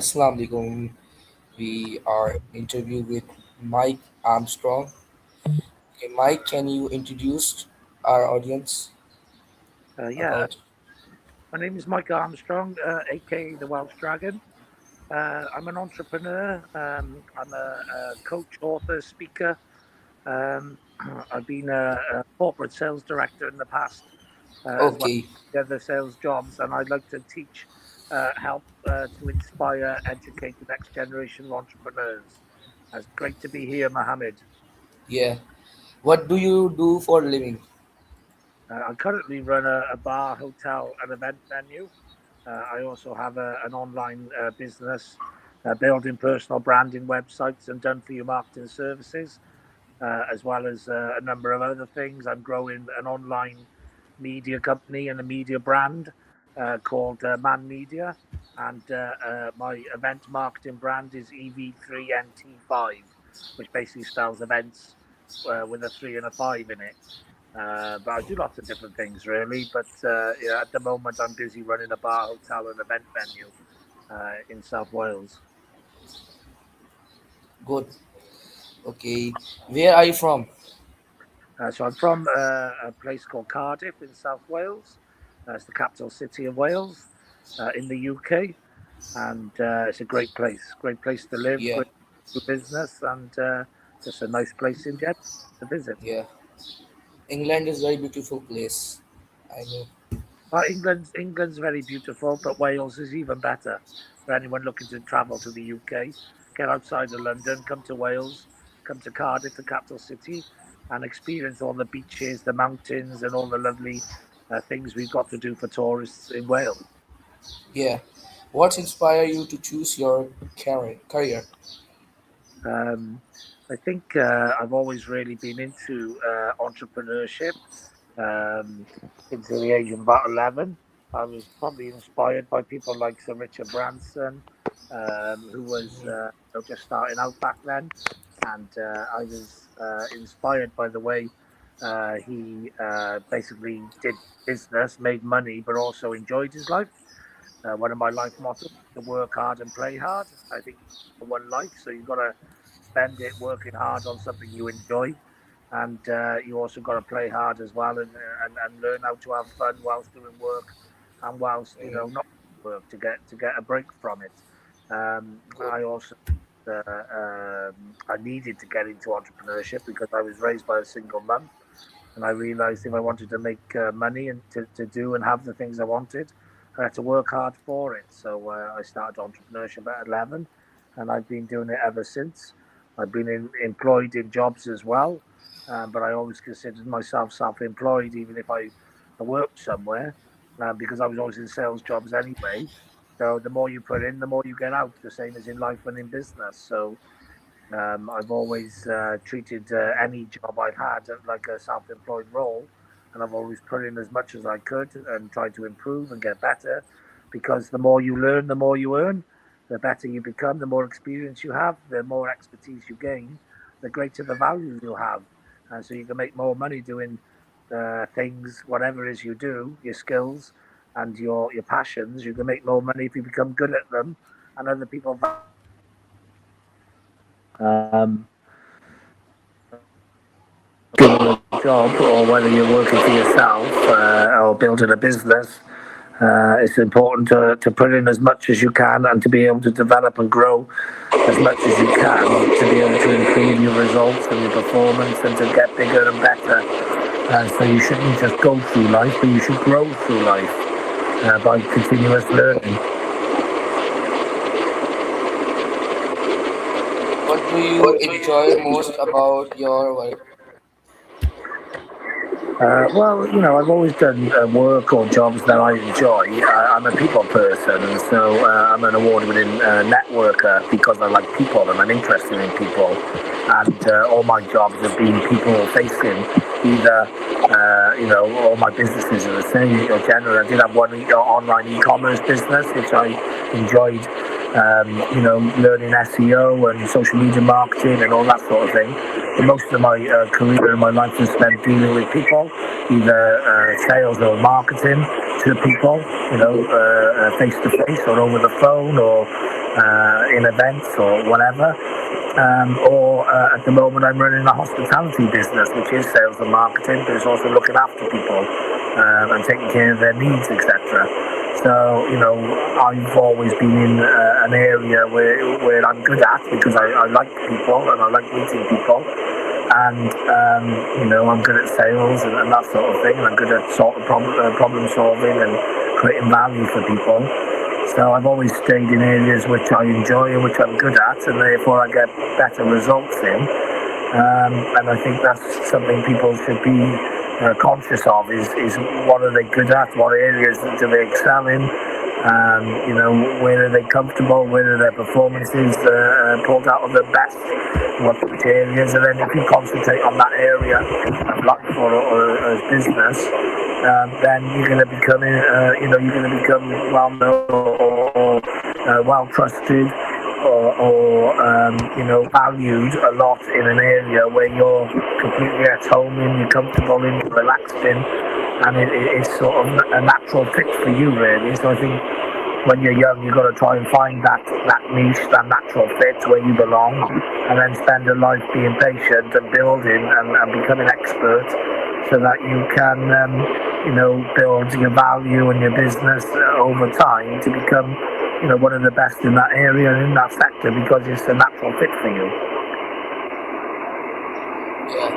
Assalamu alaikum. We are interview with Mike Armstrong. Okay, Mike, can you introduce our audience Yeah, about? my name is Mike Armstrong, aka the Welsh Dragon. I'm an entrepreneur. I'm a coach, author, speaker. Um, I've been a corporate sales director in the past, as well Okay, as other sales jobs, and I'd like to teach, help to inspire, educate the next generation of entrepreneurs. It's great to be here, Mohammed. yeah. What do you do for a living? I currently run a bar, hotel, and event venue. I also have an online business building personal branding websites and done for you marketing services, as well as a number of other things. I'm growing an online media company and a media brand called Man Media. And my event marketing brand is EV3NT5, which basically spells events with a three and a five in it. But I do lots of different things, really. But yeah, at the moment, I'm busy running a bar, hotel, and event venue in South Wales. Good. Okay, where are you from? So I'm from a place called Cardiff in South Wales. It's the capital city of Wales in the UK, and it's a great place to live, Yeah, great to do business, and just a nice place in general to visit. yeah. England is very beautiful place. I know. England's very beautiful, but Wales is even better for anyone looking to travel to the UK. Get outside of London, come to Wales, come to Cardiff, the capital city, and experience all the beaches, the mountains, and all the lovely things we've got to do for tourists in Wales. Yeah. What inspired you to choose your career? Um, I think I've always really been into entrepreneurship. Since the age of about 11, I was probably inspired by people like Sir Richard Branson, who was just starting out back then. And I was inspired by the way he basically did business, made money, but also enjoyed his life. One of my life mottos: to work hard and play hard. I think one life, so you've got to spend it working hard on something you enjoy, and you also got to play hard as well, and learn how to have fun whilst doing work, and whilst not work to get a break from it. Good. I also I needed to get into entrepreneurship because I was raised by a single mum, and I realized if I wanted to make money and to do and have the things I wanted, I had to work hard for it. So I started entrepreneurship at 11, and I've been doing it ever since. I've been employed in jobs as well, but I always considered myself self-employed, even if I worked somewhere, because I was always in sales jobs anyway. So the more you put in, the more you get out. The same as in life and in business. So I've always treated any job I've had like a self-employed role, and I've always put in as much as I could and tried to improve and get better. Because the more you learn, the more you earn, the better you become, the more experience you have, the more expertise you gain, the greater the value you'll have, and so you can make more money doing things, whatever it is you do, your skills and your passions. You can make more money if you become good at them, and other people. Um, doing a job or whether you're working for yourself or building a business, it's important to put in as much as you can and to be able to develop and grow as much as you can to be able to improve your results and your performance and to get bigger and better. So you shouldn't just go through life, but you should grow through life by continuous learning. What do you enjoy most about your work? Well, I've always done work or jobs that I enjoy. I'm a people person, and so I'm an award-winning networker because I like people and I'm interested in people. And all my jobs have been people-facing. Either, all my businesses are the same. Generally, I did have one online e-commerce business, which I enjoyed. Learning SEO and social media marketing and all that sort of thing. But most of my career and my life is spent dealing with people, either sales or marketing to people, face to face or over the phone or in events or whatever. Or at the moment I'm running a hospitality business, which is sales and marketing, but it's also looking after people and taking care of their needs, etc. So, I've always been in an area where I'm good at, because I like people and I like meeting people. And, I'm good at sales and that sort of thing. And I'm good at sort of problem solving and creating value for people. So I've always stayed in areas which I enjoy and which I'm good at, and therefore I get better results in. And I think that's something people should be conscious of, is what are they good at, what areas do they excel in, where are they comfortable, where are their performances pulled out of the best, which areas, and then if you concentrate on that area of life or as business, then you're going to become, you're going to become well known or well trusted or valued a lot in an area where you're completely at home in, you're comfortable in, you're relaxed in, and it's sort of a natural fit for you, really. So I think when you're young, you've got to try and find that niche, that natural fit where you belong, and then spend a life being patient and building and becoming expert, so that you can, build your value and your business over time to become, one of the best in that area and in that sector, because it's a natural fit for you. Yeah.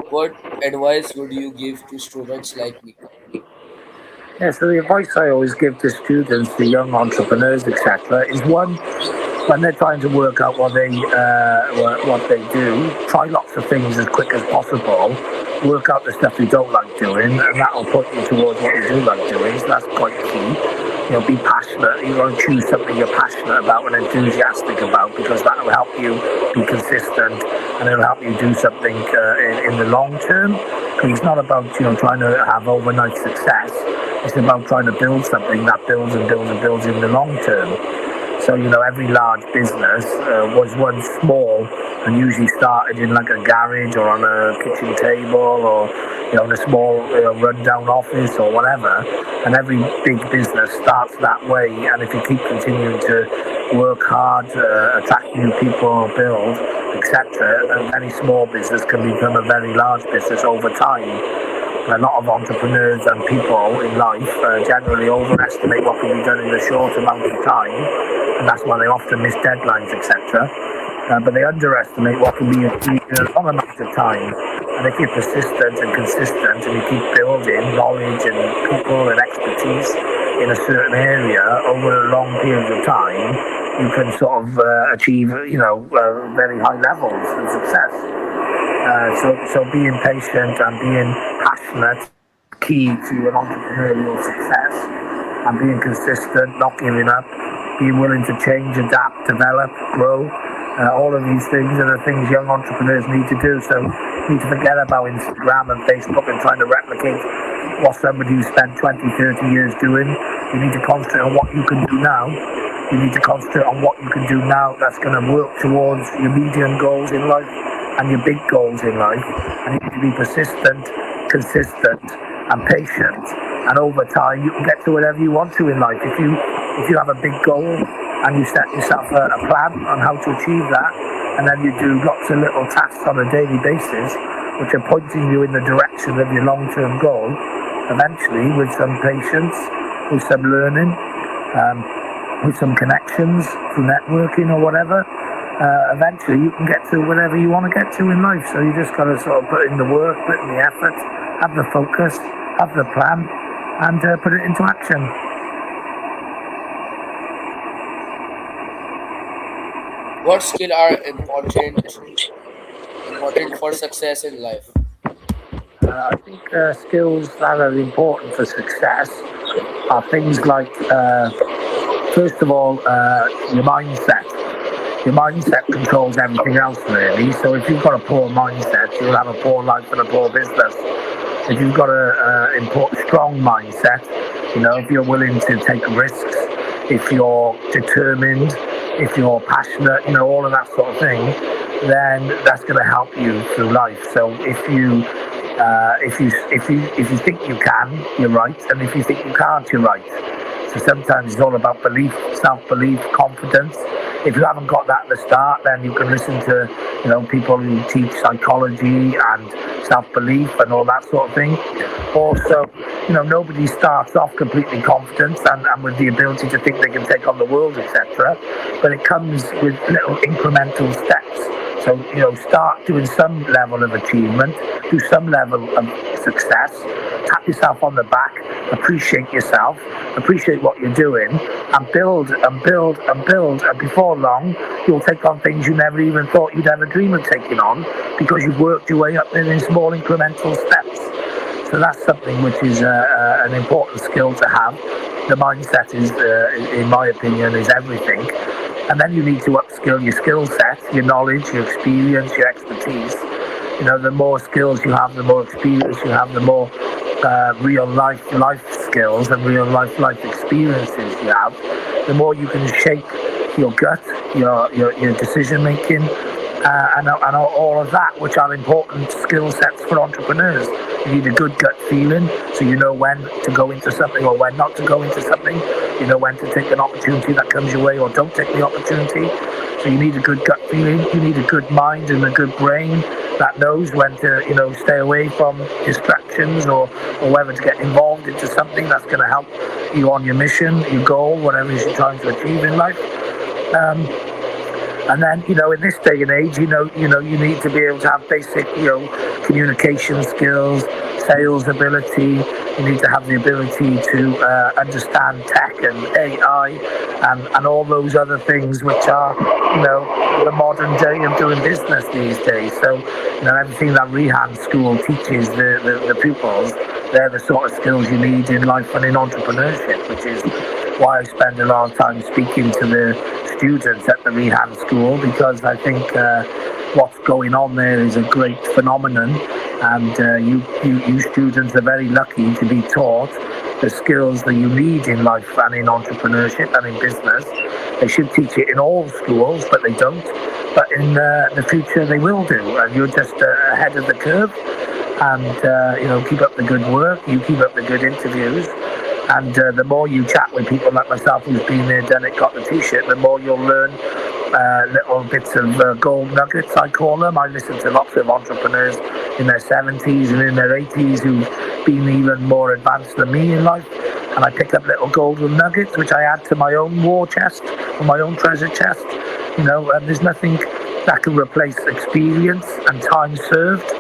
What advice would you give to students like me? Yeah, so the advice I always give to students, to young entrepreneurs, etc., is one, when they're trying to work out what they do, try lots of things as quick as possible. Work out the stuff you don't like doing, and that will put you towards what you do like doing. So that's quite key. Be passionate. You want to choose something you're passionate about and enthusiastic about, because that will help you be consistent, and it'll help you do something in the long term. It's not about trying to have overnight success. It's about trying to build something that builds and builds and builds in the long term. So, every large business was once small and usually started in like a garage or on a kitchen table or, in a small rundown office or whatever. And every big business starts that way. And if you keep continuing to work hard, attract new people, build, etc., any small business can become a very large business over time. A lot of entrepreneurs and people in life generally overestimate what can be done in a short amount of time, and that's why they often miss deadlines, etc. But they underestimate what can be achieved in a long amount of time. And if you're persistent and consistent, and you keep building knowledge and people and expertise in a certain area over a long period of time, you can sort of achieve, very high levels of success. So being patient and being passionate, key to an entrepreneurial success, and being consistent, not giving up, being willing to change, adapt, develop, grow. All of these things are the things young entrepreneurs need to do. So you need to forget about Instagram and Facebook and trying to replicate what somebody who spent 20, 30 years doing. You need to concentrate on what you can do now. You need to concentrate on what you can do now that's going to work towards your medium goals in life and your big goals in life. And you need to be persistent, consistent, and patient. And over time, you can get to whatever you want to in life. If you have a big goal and you set yourself a plan on how to achieve that, and then you do lots of little tasks on a daily basis, which are pointing you in the direction of your long-term goal, eventually, with some patience, with some learning, with some connections through networking or whatever, eventually you can get to whatever you want to get to in life. So you just got to sort of put in the work, put in the effort, have the focus, have the plan, and put it into action. What skill are important for success in life? I think skills that are important for success are things like, first of all, your mindset. Your mindset controls everything else, really. So if you've got a poor mindset, you'll have a poor life and a poor business. If you've got a strong mindset, if you're willing to take risks, if you're determined, if you're passionate, all of that sort of thing, then that's going to help you through life. So if you think you can, you're right, and if you think you can't, you're right. So sometimes it's all about belief self-belief, confidence. If you haven't got that at the start, then you can listen to, people who teach psychology and self-belief and all that sort of thing. Also, nobody starts off completely confident and with the ability to think they can take on the world, etc. But it comes with little incremental steps. So, start doing some level of achievement, do some level of success, tap yourself on the back, appreciate yourself, appreciate what you're doing, and build and build and build. And before long, you'll take on things you never even thought you'd ever dream of taking on because you've worked your way up in small incremental steps. So that's something which is an important skill to have. The mindset is, in my opinion, is everything. And then you need to upskill your skill set, your knowledge, your experience, your expertise. The more skills you have, the more experience you have, the more real life skills and real life experiences you have, the more you can shape your gut, your decision making, and all of that, which are important skill sets for entrepreneurs. You need a good gut feeling, so you know when to go into something or when not to go into something. You know when to take an opportunity that comes your way or don't take the opportunity. So you need a good gut feeling. You need a good mind and a good brain that knows when to, stay away from distractions or whether to get involved into something that's going to help you on your mission, your goal, whatever it is you're trying to achieve in life. And then, in this day and age, you need to be able to have basic, communication skills, sales ability. You need to have the ability to understand tech and AI and all those other things which are, the modern day of doing business these days. So, everything that Rehan School teaches the pupils, they're the sort of skills you need in life and in entrepreneurship, which is why I spend a lot of time speaking to the students at the Rehan School, because I think what's going on there is a great phenomenon, and you students are very lucky to be taught the skills that you need in life and in entrepreneurship and in business. They should teach it in all schools, but they don't. But in the future, they will do, and you're just ahead of the curve. And keep up the good work. You keep up the good interviews. And the more you chat with people like myself who's been there, done it, got the t-shirt, the more you'll learn little bits of gold nuggets, I call them. I listen to lots of entrepreneurs in their 70s and in their 80s who've been even more advanced than me in life. And I pick up little golden nuggets, which I add to my own war chest or my own treasure chest. And there's nothing that can replace experience and time served.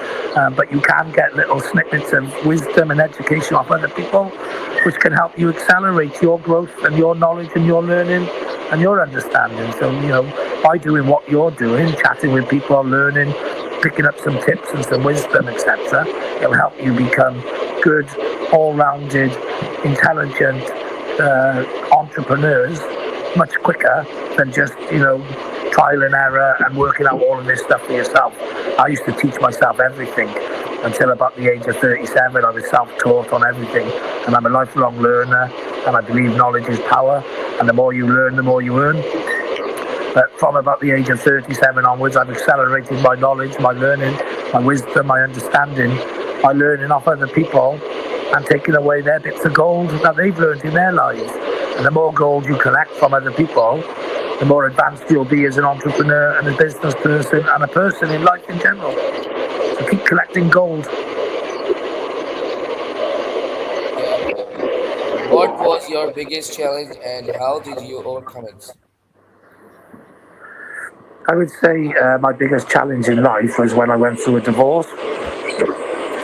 But you can get little snippets of wisdom and education off other people, which can help you accelerate your growth and your knowledge and your learning and your understanding. So, by doing what you're doing, chatting with people, learning, picking up some tips and some wisdom, etc., it'll help you become good, all-rounded, intelligent entrepreneurs much quicker than just, trial and error and working out all of this stuff for yourself. I used to teach myself everything until about the age of 37. I was self-taught on everything, and I'm a lifelong learner, and I believe knowledge is power, and the more you learn, the more you earn. But from about the age of 37 onwards, I've accelerated my knowledge, my learning, my wisdom, my understanding by learning off other people and taking away their bits of gold that they've learned in their lives. And the more gold you collect from other people, the more advanced you'll be as an entrepreneur and a business person and a person in life in general. So keep collecting gold. Yeah. What was your biggest challenge and how did you overcome it? I would say my biggest challenge in life was when I went through a divorce.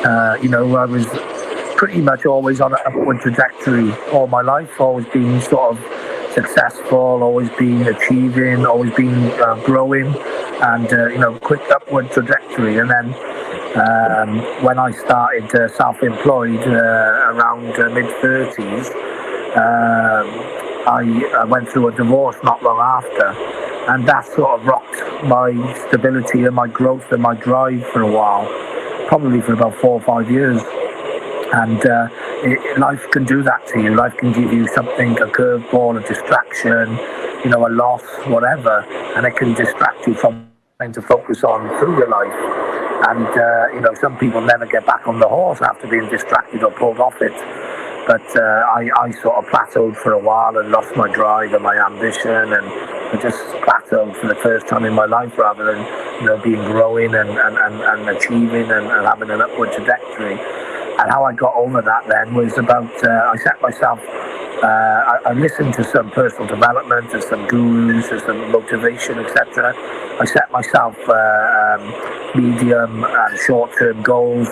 I was pretty much always on an upward trajectory all my life, always been sort of successful, always been achieving, always been growing, and quick upward trajectory. And then when I started self-employed around mid-30s, I went through a divorce not long after, and that sort of rocked my stability and my growth and my drive for a while, probably for about 4 or 5 years. And life can do that to you. Life can give you something, a curveball, a distraction, a loss, whatever, and it can distract you from trying to focus on through your life. And some people never get back on the horse after being distracted or pulled off it. but I sort of plateaued for a while and lost my drive and my ambition, and I just plateaued for the first time in my life, rather than being growing and achieving and having an upward trajectory. And how I got over that then was about I set myself. I listened to some personal development and some gurus and some motivation, etc. I set myself medium and short-term goals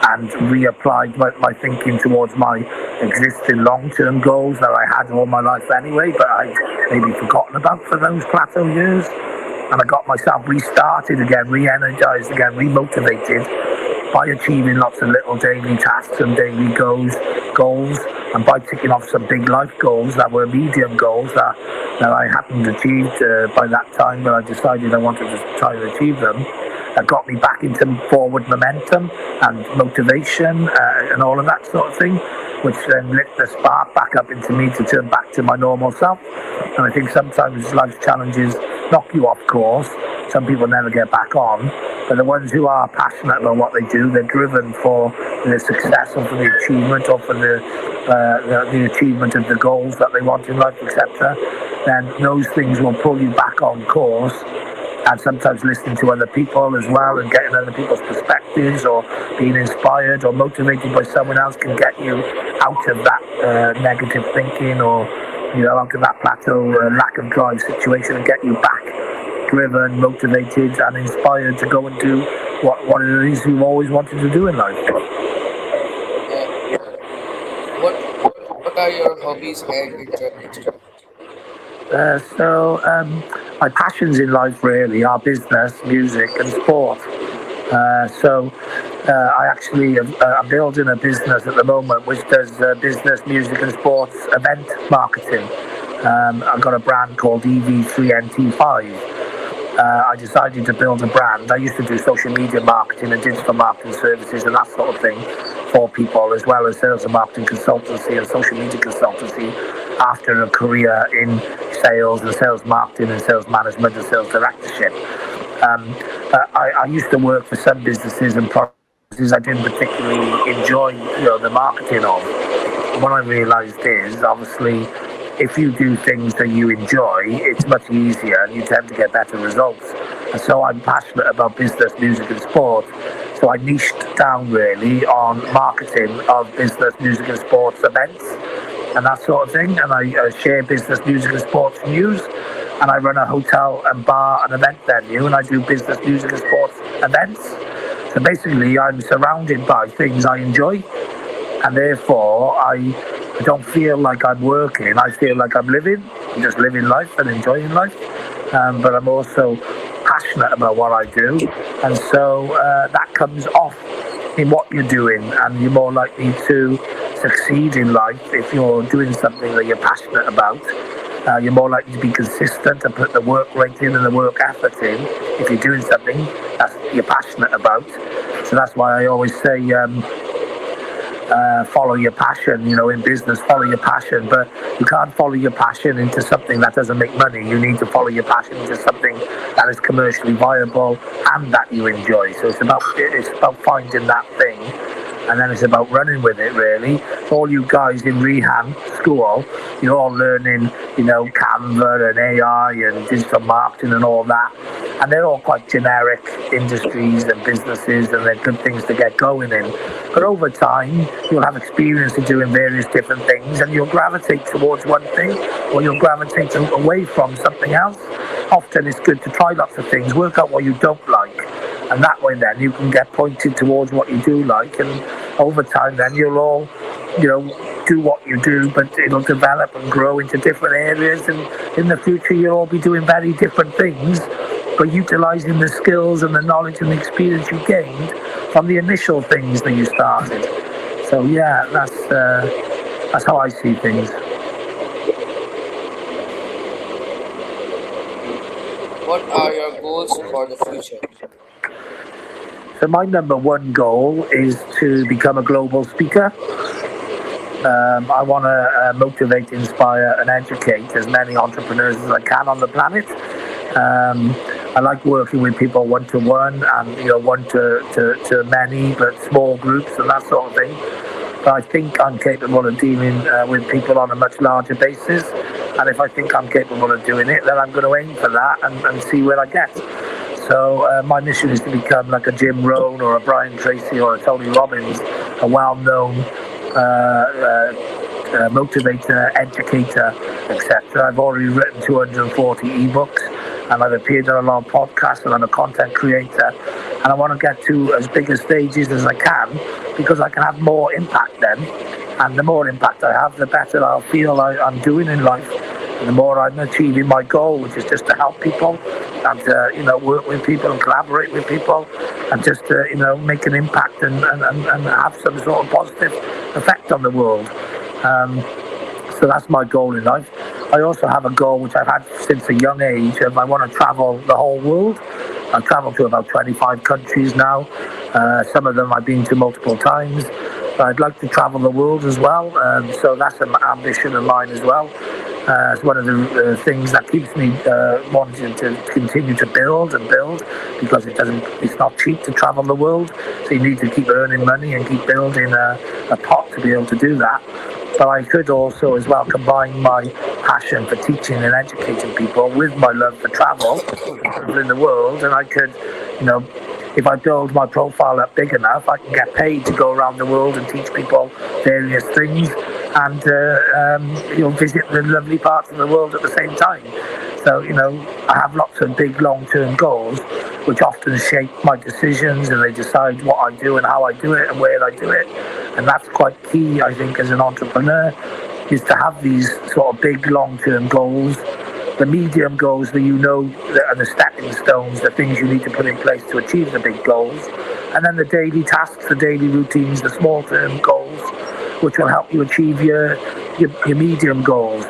and reapplied my thinking towards my existing long-term goals that I had all my life anyway, but I'd maybe forgotten about for those plateau years. And I got myself restarted again, re-energized again, remotivated by achieving lots of little daily tasks and daily goals, and by ticking off some big life goals that were medium goals that I hadn't achieved by that time, but I decided I wanted to try and achieve them. That got me back into forward momentum and motivation and all of that sort of thing, which then lit the spark back up into me to turn back to my normal self. And I think sometimes life's challenges knock you off course. Some people never get back on, but the ones who are passionate about what they do, they're driven for the success or for the achievement or for the achievement of the goals that they want in life, etc. Then those things will pull you back on course. And sometimes listening to other people as well and getting other people's perspectives or being inspired or motivated by someone else can get you out of that negative thinking or out of that plateau lack of drive situation and get you back driven, motivated and inspired to go and do what it is you've always wanted to do in life. Yeah. What are your hobbies and interests? My passions in life really are business, music, and sport. I actually am building a business at the moment which does business, music, and sports event marketing. I've got a brand called EV3NT5. I decided to build a brand. I used to do social media marketing and digital marketing services and that sort of thing for people, as well as sales and marketing consultancy and social media consultancy after a career in sales and sales marketing and sales management and sales directorship. I used to work for some businesses and products I didn't particularly enjoy the marketing of. What I realised is, obviously, if you do things that you enjoy, it's much easier and you tend to get better results. And so I'm passionate about business, music and sport. So I niched down really on marketing of business, music and sports events and that sort of thing. And I share business, music and sports news. And I run a hotel and bar and event venue and I do business, music and sports events. So basically I'm surrounded by things I enjoy and therefore I don't feel like I'm working. I feel like I'm living. I'm just living life and enjoying life. But I'm also passionate about what I do. And so that comes off in what you're doing. And you're more likely to succeed in life if you're doing something that you're passionate about. You're more likely to be consistent and put the work rate in and the work effort in if you're doing something that you're passionate about. So that's why I always say, follow your passion, in business, follow your passion, but you can't follow your passion into something that doesn't make money. You need to follow your passion into something that is commercially viable and that you enjoy. So it's about finding that thing, and then it's about running with it, really. So all you guys in Rehab School, you're all learning, Canva and AI and digital marketing and all that. And they're all quite generic industries and businesses, and they're good things to get going in. But over time, you'll have experience of doing various different things, and you'll gravitate towards one thing, or you'll gravitate away from something else. Often it's good to try lots of things, work out what you don't like, and that way then you can get pointed towards what you do like, and over time then you'll all, do what you do, but it'll develop and grow into different areas, and in the future you'll all be doing very different things, but utilising the skills and the knowledge and the experience you gained from the initial things that you started. So yeah, that's how I see things. What are your goals for the future? So my number one goal is to become a global speaker. I want to motivate, inspire and educate as many entrepreneurs as I can on the planet. I like working with people one-to-one and one to many, but small groups and that sort of thing. but I think I'm capable of dealing with people on a much larger basis. And if I think I'm capable of doing it, then I'm going to aim for that and see where I get. So my mission is to become like a Jim Rohn or a Brian Tracy or a Tony Robbins, a well-known motivator, educator, etc. I've already written 240 ebooks, and I've appeared on a lot of podcasts, and I'm a content creator. And I want to get to as big a stages as I can, because I can have more impact then. And the more impact I have, the better I'll feel I'm doing in life. And the more I'm achieving my goal, which is just to help people and work with people and collaborate with people and just make an impact and have some sort of positive effect on the world. So that's my goal in life. I also have a goal which I've had since a young age of I want to travel the whole world. I've travelled to about 25 countries now. Some of them I've been to multiple times. But I'd like to travel the world as well. So that's an ambition of mine as well. It's one of the things that keeps me wanting to continue to build and build, because it's not cheap to travel the world. So you need to keep earning money and keep building a pot to be able to do that. But I could also as well combine my passion for teaching and educating people with my love for travel in the world, and I could, if I build my profile up big enough, I can get paid to go around the world and teach people various things and visit the lovely parts of the world at the same time. So I have lots of big long-term goals, which often shape my decisions, and they decide what I do and how I do it and where I do it. And that's quite key, I think, as an entrepreneur, is to have these sort of big long-term goals. The medium goals that are the stepping stones, the things you need to put in place to achieve the big goals. And then the daily tasks, the daily routines, the small-term goals, which will help you achieve your medium goals.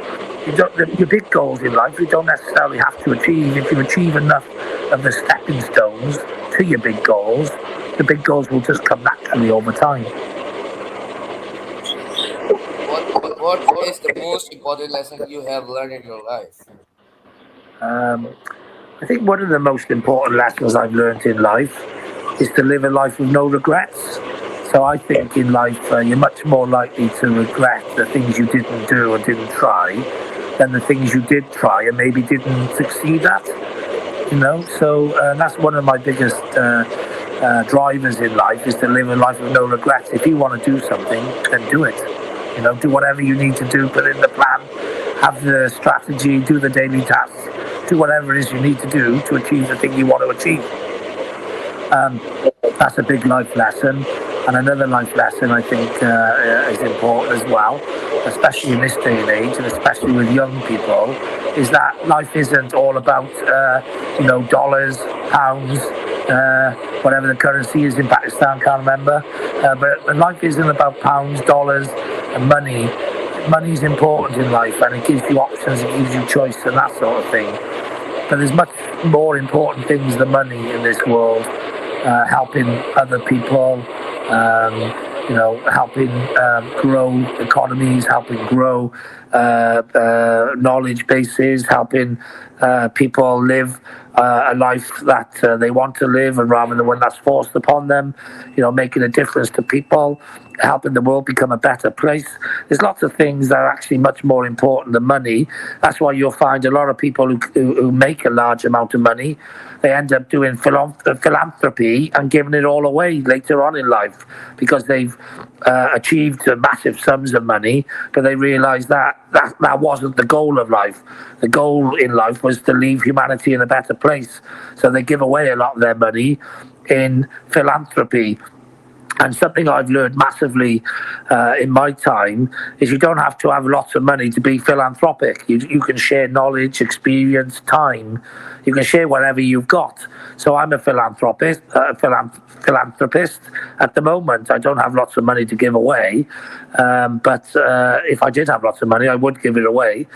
Your big goals in life, you don't necessarily have to achieve. If you achieve enough of the stepping stones to your big goals, the big goals will just come naturally over time. What is the most important lesson you have learned in your life? Um, I think one of the most important lessons I've learned in life is to live a life with no regrets. So I think in life you're much more likely to regret the things you didn't do or didn't try than the things you did try and maybe didn't succeed at. So that's one of my biggest drivers in life, is to live a life with no regrets. If you want to do something, then do it. Do whatever you need to do, put in the plan, have the strategy, do the daily tasks, do whatever it is you need to do to achieve the thing you want to achieve. That's a big life lesson. And another life lesson I think is important as well, especially in this day and age, and especially with young people, is that life isn't all about dollars, pounds, whatever the currency is in Pakistan, can't remember. But life isn't about pounds, dollars, and money. Money is important in life, and it gives you options, it gives you choice, and that sort of thing. But there's much more important things than money in this world. Helping other people, helping grow economies, helping grow knowledge bases, helping people live a life that they want to live, and rather than one that's forced upon them, making a difference to people, helping the world become a better place. There's lots of things that are actually much more important than money. That's why you'll find a lot of people who make a large amount of money, they end up doing philanthropy and giving it all away later on in life, because they've achieved massive sums of money, but they realise that wasn't the goal of life. The goal in life was to leave humanity in a better place. So they give away a lot of their money in philanthropy. And something I've learned massively in my time is you don't have to have lots of money to be philanthropic. You can share knowledge, experience, time. You can share whatever you've got. So I'm a philanthropist. At the moment, I don't have lots of money to give away. But if I did have lots of money, I would give it away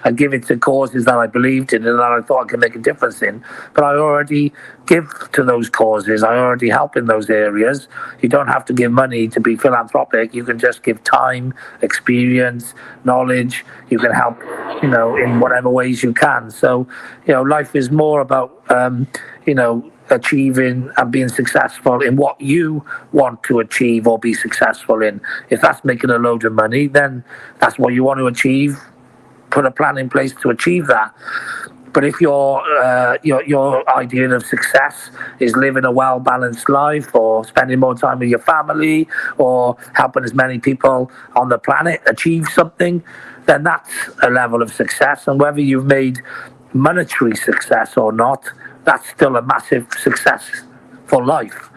and give it to causes that I believed in and that I thought I could make a difference in. But I already give to those causes. I already help in those areas. You don't have to give money to be philanthropic. You can just give time, experience, knowledge. You can help, in whatever ways you can. So, life is more about, achieving and being successful in what you want to achieve or be successful in. If that's making a load of money, then that's what you want to achieve. Put a plan in place to achieve that. But if your idea of success is living a well balanced life, or spending more time with your family, or helping as many people on the planet achieve something, then that's a level of success. And whether you've made monetary success or not, that's still a massive success for life.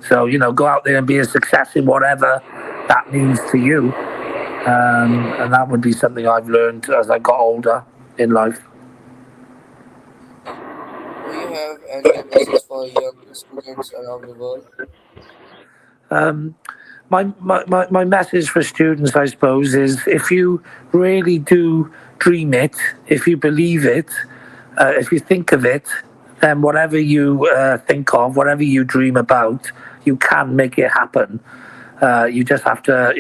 So go out there and be a success in whatever that means to you. And that would be something I've learned as I got older in life. Do you have any message for young students around the world? Um, my message for students, I suppose, is if you really do dream it, if you believe it, if you think of it, then whatever you think of, whatever you dream about, you can make it happen. You just have to,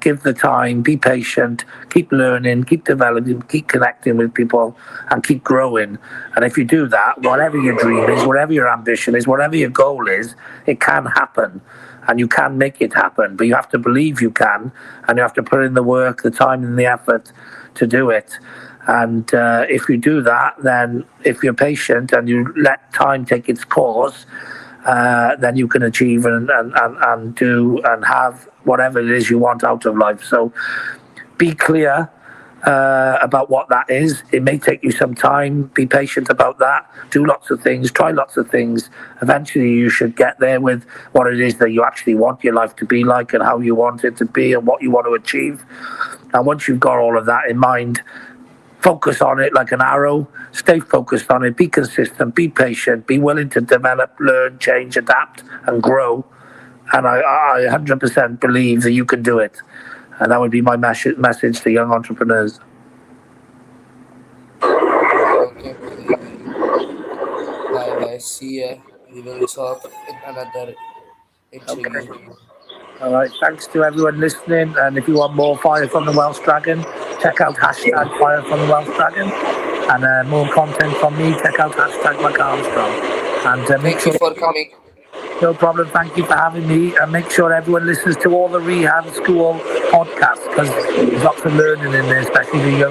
give the time, be patient, keep learning, keep developing, keep connecting with people, and keep growing. And if you do that, whatever your dream is, whatever your ambition is, whatever your goal is, it can happen. And you can make it happen. But you have to believe you can, and you have to put in the work, the time, and the effort to do it. And if you do that, then if you're patient and you let time take its course, then you can achieve and do and have whatever it is you want out of life. So be clear about what that is. It may take you some time. Be patient about that. Do lots of things. Try lots of things. Eventually, you should get there with what it is that you actually want your life to be like, and how you want it to be, and what you want to achieve. And once you've got all of that in mind, focus on it like an arrow. Stay focused on it. Be consistent. Be patient. Be willing to develop, learn, change, adapt, and grow. And I 100% believe that you can do it. And that would be my message to young entrepreneurs. Okay, buddy. Bye bye. See ya. We will talk in another Okay. interview. All right. Thanks to everyone listening. And if you want more Fire from the Welsh Dragon, check out hashtag Fire from the Welsh Dragon. And more content from me, check out hashtag Mike Armstrong. And make Thank you sure, for coming. no problem, thank you for having me. And make sure everyone listens to all the Rehab School podcasts, because there's lots of learning in there, especially the young